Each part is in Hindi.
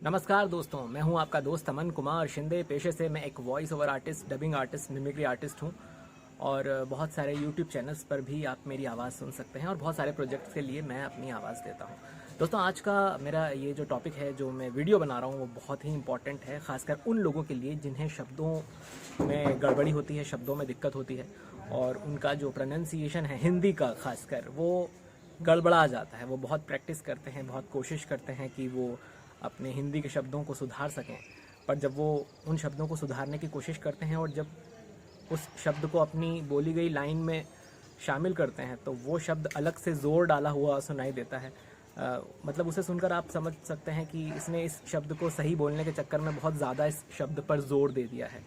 नमस्कार दोस्तों, मैं हूं आपका दोस्त अमन कुमार शिंदे। पेशे से मैं एक voice over artist, dubbing artist, mimicry artist हूं और बहुत सारे यूट्यूब चैनल्स पर भी आप मेरी आवाज़ सुन सकते हैं और बहुत सारे प्रोजेक्ट्स के लिए मैं अपनी आवाज़ देता हूं। दोस्तों, आज का मेरा ये जो टॉपिक है, जो मैं वीडियो बना रहा हूं, वो बहुत ही इंपॉर्टेंट है, ख़ासकर उन लोगों के लिए जिन्हें शब्दों में गड़बड़ी होती है, शब्दों में दिक्कत होती है और उनका जो प्रोनाउंसिएशन है हिंदी का ख़ासकर, वो गड़बड़ा जाता है। वो बहुत प्रैक्टिस करते हैं, बहुत कोशिश करते हैं कि वो अपने हिंदी के शब्दों को सुधार सकें, पर जब वो उन शब्दों को सुधारने की कोशिश करते हैं और जब उस शब्द को अपनी बोली गई लाइन में शामिल करते हैं तो वो शब्द अलग से ज़ोर डाला हुआ सुनाई देता है। मतलब उसे सुनकर आप समझ सकते हैं कि इसने इस शब्द को सही बोलने के चक्कर में बहुत ज़्यादा इस शब्द पर जोर दे दिया है।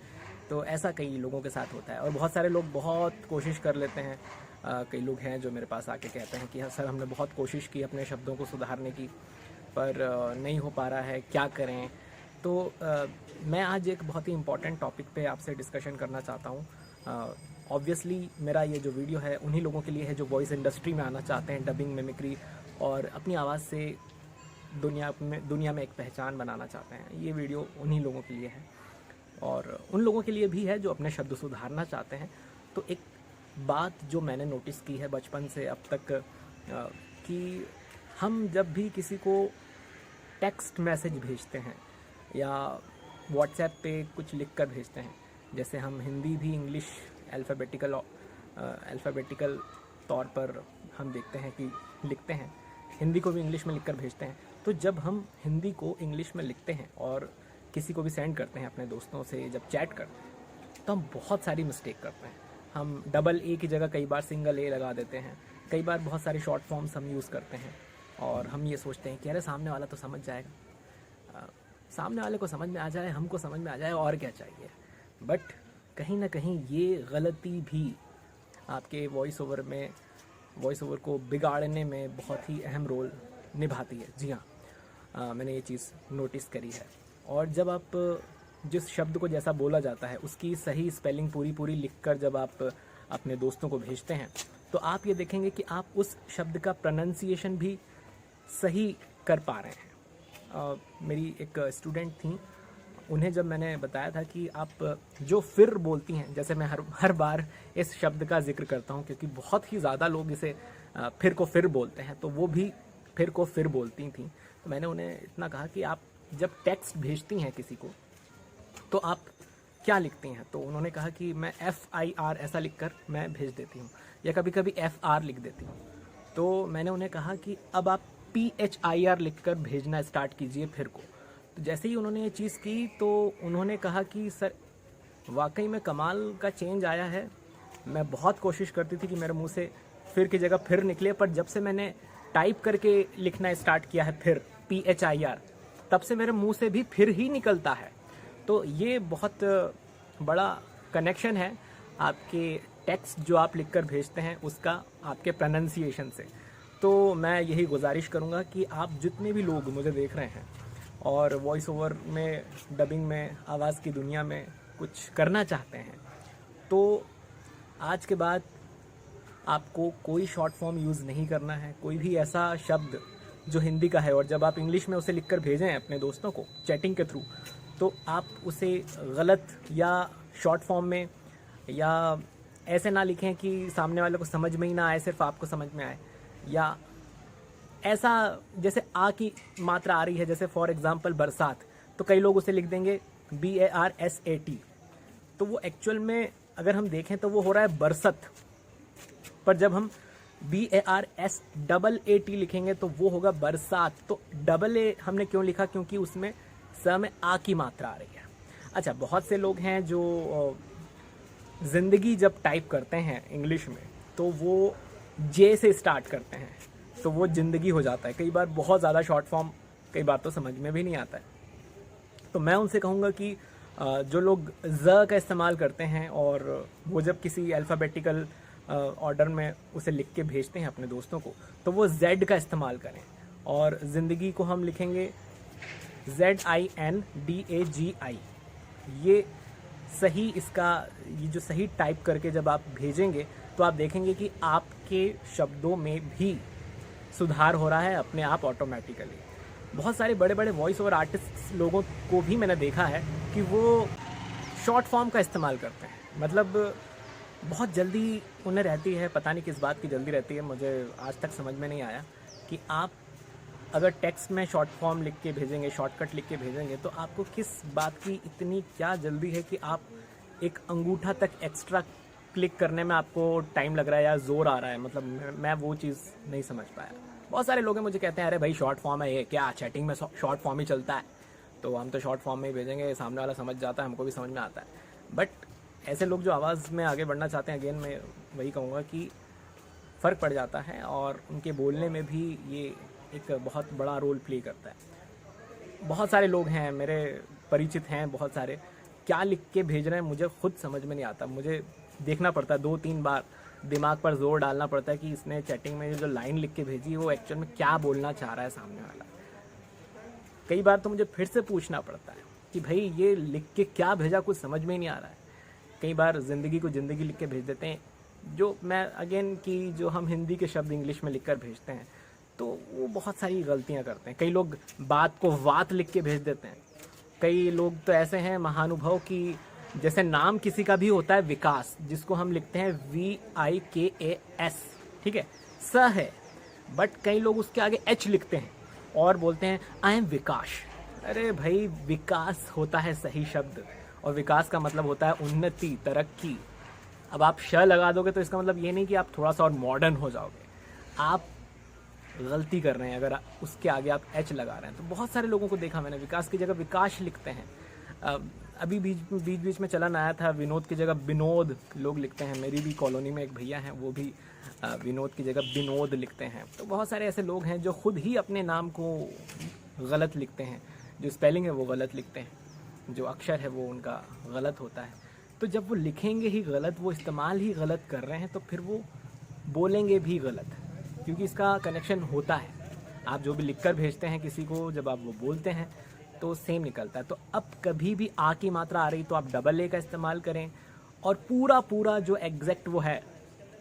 तो ऐसा कई लोगों के साथ होता है और बहुत सारे लोग बहुत कोशिश कर लेते हैं। कई लोग हैं जो मेरे पास आके कहते हैं कि हाँ सर, हमने बहुत कोशिश की अपने शब्दों को सुधारने की, पर नहीं हो पा रहा है, क्या करें। तो मैं आज एक बहुत ही इम्पॉर्टेंट टॉपिक पे आपसे डिस्कशन करना चाहता हूँ। ऑब्वियसली मेरा ये जो वीडियो है उन्हीं लोगों के लिए है जो वॉइस इंडस्ट्री में आना चाहते हैं, डबिंग, मिमिक्री और अपनी आवाज़ से दुनिया में एक पहचान बनाना चाहते हैं। ये वीडियो उन्हीं लोगों के लिए है और उन लोगों के लिए भी है जो अपने शब्द सुधारना चाहते हैं। तो एक बात जो मैंने नोटिस की है बचपन से अब तक, कि हम जब भी किसी को टेक्स्ट मैसेज भेजते हैं या व्हाट्सएप पे कुछ लिख कर भेजते हैं, जैसे हम हिंदी भी इंग्लिश अल्फ़ाबेटिकल तौर पर हम देखते हैं कि लिखते हैं, हिंदी को भी इंग्लिश में लिखकर भेजते हैं। तो जब हम हिंदी को इंग्लिश में लिखते हैं और किसी को भी सेंड करते हैं अपने दोस्तों से, जब चैट करते हैं, तो हम बहुत सारी मिस्टेक करते हैं। हम डबल ए की जगह कई बार सिंगल ए लगा देते हैं, कई बार बहुत सारे शॉर्ट फॉर्म्स हम यूज़ करते हैं और हम ये सोचते हैं कि अरे सामने वाला तो समझ जाएगा, सामने वाले को समझ में आ जाए, हमको समझ में आ जाए, और क्या चाहिए। बट कहीं ना कहीं ये गलती भी आपके वॉइस ओवर को बिगाड़ने में बहुत ही अहम रोल निभाती है। जी हाँ, मैंने ये चीज़ नोटिस करी है। और जब आप जिस शब्द को जैसा बोला जाता है उसकी सही स्पेलिंग पूरी लिखकर जब आप अपने दोस्तों को भेजते हैं तो आप ये देखेंगे कि आप उस शब्द का प्रोनाउंसिएशन भी सही कर पा रहे हैं। मेरी एक स्टूडेंट थी, उन्हें जब मैंने बताया था कि आप जो फिर बोलती हैं, जैसे मैं हर बार इस शब्द का जिक्र करता हूँ क्योंकि बहुत ही ज़्यादा लोग इसे फिर को फिर बोलते हैं, तो वो भी फिर को फिर बोलती थी। तो मैंने उन्हें इतना कहा कि आप जब टेक्स्ट भेजती हैं किसी को तो आप क्या लिखती हैं। तो उन्होंने कहा कि मैं FIR ऐसा लिखकर मैं भेज देती हूँ या कभी कभी FR लिख देती हूँ। तो मैंने उन्हें कहा कि अब आप PHIR लिखकर भेजना स्टार्ट कीजिए फिर को। तो जैसे ही उन्होंने ये चीज़ की तो उन्होंने कहा कि सर, वाकई में कमाल का चेंज आया है। मैं बहुत कोशिश करती थी कि मेरे मुंह से फिर की जगह फिर निकले, पर जब से मैंने टाइप करके लिखना स्टार्ट किया है फिर PHIR, तब से मेरे मुंह से भी फिर ही निकलता है। तो ये बहुत बड़ा कनेक्शन है आपके टेक्स्ट जो आप लिखकर भेजते हैं उसका आपके प्रोनाउंसिएशन से। तो मैं यही गुजारिश करूँगा कि आप जितने भी लोग मुझे देख रहे हैं और वॉइस ओवर में, डबिंग में, आवाज़ की दुनिया में कुछ करना चाहते हैं, तो आज के बाद आपको कोई शॉर्ट फॉर्म यूज़ नहीं करना है। कोई भी ऐसा शब्द जो हिंदी का है और जब आप इंग्लिश में उसे लिखकर भेजें अपने दोस्तों को चैटिंग के थ्रू, तो आप उसे गलत या शॉर्ट फॉर्म में या ऐसे ना लिखें कि सामने वाले को समझ में ही ना आए, सिर्फ आपको समझ में आए, या ऐसा जैसे आ की मात्रा आ रही है, जैसे फॉर एग्जांपल बरसात, तो कई लोग उसे लिख देंगे BARSAT, तो वो एक्चुअल में अगर हम देखें तो वो हो रहा है बरसत। पर जब हम BARSAAT लिखेंगे तो वो होगा बरसात। तो डबल ए हमने क्यों लिखा? क्योंकि उसमें स में आ की मात्रा आ रही है। अच्छा, बहुत से लोग हैं जो ज़िंदगी जब टाइप करते हैं इंग्लिश में तो वो जे से स्टार्ट करते हैं, तो वो ज़िंदगी हो जाता है। कई बार बहुत ज़्यादा शॉर्ट फॉर्म, कई बार तो समझ में भी नहीं आता है। तो मैं उनसे कहूँगा कि जो लोग ज़ का इस्तेमाल करते हैं और वो जब किसी अल्फ़ाबेटिकल ऑर्डर में उसे लिख के भेजते हैं अपने दोस्तों को, तो वो Z का इस्तेमाल करें और ज़िंदगी को हम लिखेंगे ZINDAGI। ये सही, इसका ये जो सही टाइप करके जब आप भेजेंगे तो आप देखेंगे कि आपके शब्दों में भी सुधार हो रहा है अपने आप ऑटोमेटिकली। बहुत सारे बड़े बड़े वॉइस ओवर आर्टिस्ट लोगों को भी मैंने देखा है कि वो शॉर्ट फॉर्म का इस्तेमाल करते हैं। मतलब बहुत जल्दी उन्हें रहती है, पता नहीं किस बात की जल्दी रहती है, मुझे आज तक समझ में नहीं आया कि आप अगर टेक्स्ट में शॉर्ट फॉर्म लिख के भेजेंगे, शॉर्टकट लिख के भेजेंगे, तो आपको किस बात की इतनी क्या जल्दी है कि आप एक अंगूठा तक एक्स्ट्रा क्लिक करने में आपको टाइम लग रहा है या जोर आ रहा है। मतलब मैं वो चीज़ नहीं समझ पाया। बहुत सारे लोग हैं मुझे कहते हैं अरे भाई शॉर्ट फॉर्म है ये, क्या चैटिंग में शॉर्ट फॉर्म ही चलता है, तो हम तो शॉर्ट फॉर्म में ही भेजेंगे, सामने वाला समझ जाता है, हमको भी समझ में आता है। बट ऐसे लोग जो आवाज़ में आगे बढ़ना चाहते हैं, अगेन मैं वही कहूँगा कि फ़र्क पड़ जाता है और उनके बोलने में भी ये एक बहुत बड़ा रोल प्ले करता है। बहुत सारे लोग हैं मेरे परिचित हैं, बहुत सारे क्या लिख के भेज रहे हैं मुझे खुद समझ में नहीं आता। मुझे देखना पड़ता है 2-3 बार, दिमाग पर जोर डालना पड़ता है कि इसने चैटिंग में जो लाइन लिख के भेजी वो एक्चुअल में क्या बोलना चाह रहा है सामने वाला। कई बार तो मुझे फिर से पूछना पड़ता है कि भाई ये लिख के क्या भेजा, कुछ समझ में ही नहीं आ रहा है। कई बार ज़िंदगी को ज़िंदगी लिख के भेज देते हैं, जो मैं अगेन कि जो हम हिंदी के शब्द इंग्लिश में लिख कर भेजते हैं तो वो बहुत सारी गलतियां करते हैं। कई लोग बात को वात लिख के भेज देते हैं। कई लोग तो ऐसे हैं महानुभाव कि जैसे नाम किसी का भी होता है विकास, जिसको हम लिखते हैं VIKAS, ठीक है, स है, बट कई लोग उसके आगे H लिखते हैं और बोलते हैं आई एम विकास। अरे भाई विकास होता है सही शब्द, और विकास का मतलब होता है उन्नति, तरक्की। अब आप श लगा दोगे तो इसका मतलब ये नहीं कि आप थोड़ा सा और मॉडर्न हो जाओगे, आप गलती कर रहे हैं अगर उसके आगे आप H लगा रहे हैं। तो बहुत सारे लोगों को देखा मैंने विकास की जगह विकास लिखते हैं। अभी बीच में चलन आया था विनोद की जगह विनोद लोग लिखते हैं। मेरी भी कॉलोनी में एक भैया हैं, वो भी विनोद की जगह विनोद लिखते हैं। तो बहुत सारे ऐसे लोग हैं जो खुद ही अपने नाम को गलत लिखते हैं, जो स्पेलिंग है वो गलत लिखते हैं, जो अक्षर है वो उनका गलत होता है। तो जब वो लिखेंगे ही गलत, वो इस्तेमाल ही गलत कर रहे हैं, तो फिर वो बोलेंगे भी गलत, क्योंकि इसका कनेक्शन होता है। आप जो भी लिखकर भेजते हैं किसी को, जब आप वो बोलते हैं तो सेम निकलता है। तो अब कभी भी आ की मात्रा आ रही तो आप डबल ए का इस्तेमाल करें, और पूरा जो एग्जैक्ट वो है।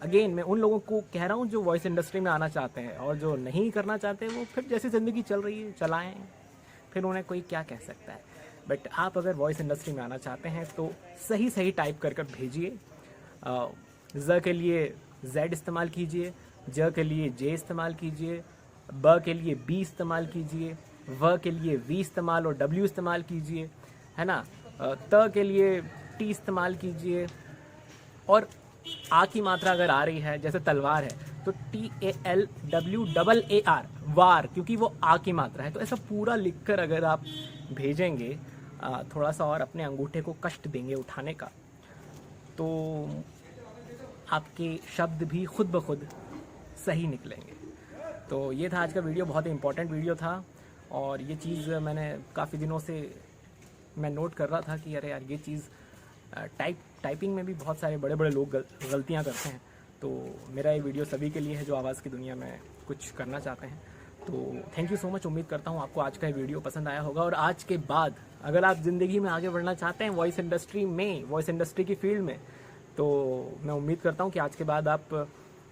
अगेन मैं उन लोगों को कह रहा हूँ जो वॉइस इंडस्ट्री में आना चाहते हैं, और जो नहीं करना चाहते वो फिर जैसी ज़िंदगी चल रही है चलाएं, फिर उन्हें कोई क्या कह सकता है। बट आप अगर वॉइस इंडस्ट्री में आना चाहते हैं तो सही टाइप कर भेजिए। ज़ के लिए Z इस्तेमाल कीजिए, ज के लिए J इस्तेमाल कीजिए, ब के लिए B इस्तेमाल कीजिए, व के लिए V इस्तेमाल और W इस्तेमाल कीजिए, है ना। त के लिए T इस्तेमाल कीजिए, और आ की मात्रा अगर आ रही है जैसे तलवार है तो TALWAAR, वार, क्योंकि वो आ की मात्रा है। तो ऐसा पूरा लिखकर अगर आप भेजेंगे, थोड़ा सा और अपने अंगूठे को कष्ट देंगे उठाने का, तो आपके शब्द भी खुद ब खुद सही निकलेंगे। तो ये था आज का वीडियो, बहुत ही इम्पोर्टेंट वीडियो था, और ये चीज़ मैंने काफ़ी दिनों से मैं नोट कर रहा था कि अरे यार ये चीज़ टाइपिंग में भी बहुत सारे बड़े लोग गलतियाँ करते हैं। तो मेरा ये वीडियो सभी के लिए है जो आवाज़ की दुनिया में कुछ करना चाहते हैं। तो थैंक यू सो मच। उम्मीद करता हूँ आपको आज का ये वीडियो पसंद आया होगा, और आज के बाद अगर आप ज़िंदगी में आगे बढ़ना चाहते हैं वॉइस इंडस्ट्री की फील्ड में, तो मैं उम्मीद करता हूँ कि आज के बाद आप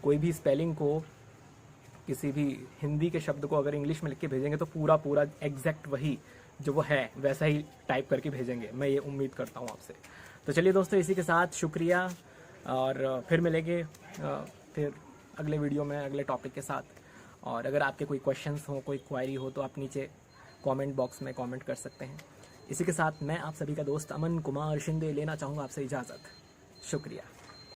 कोई भी स्पेलिंग को, किसी भी हिंदी के शब्द को अगर इंग्लिश में लिख के भेजेंगे तो पूरा एग्जैक्ट वही जो वो है वैसा ही टाइप करके भेजेंगे। मैं ये उम्मीद करता हूँ आपसे। तो चलिए दोस्तों, इसी के साथ शुक्रिया, और फिर मिलेंगे फिर अगले वीडियो में अगले टॉपिक के साथ। और अगर आपके कोई क्वेश्चंस हो, कोई क्वायरी हो, तो आप नीचे कमेंट बॉक्स में कमेंट कर सकते हैं। इसी के साथ मैं आप सभी का दोस्त अमन कुमार शिंदे लेना चाहूँगा आपसे इजाज़त। शुक्रिया।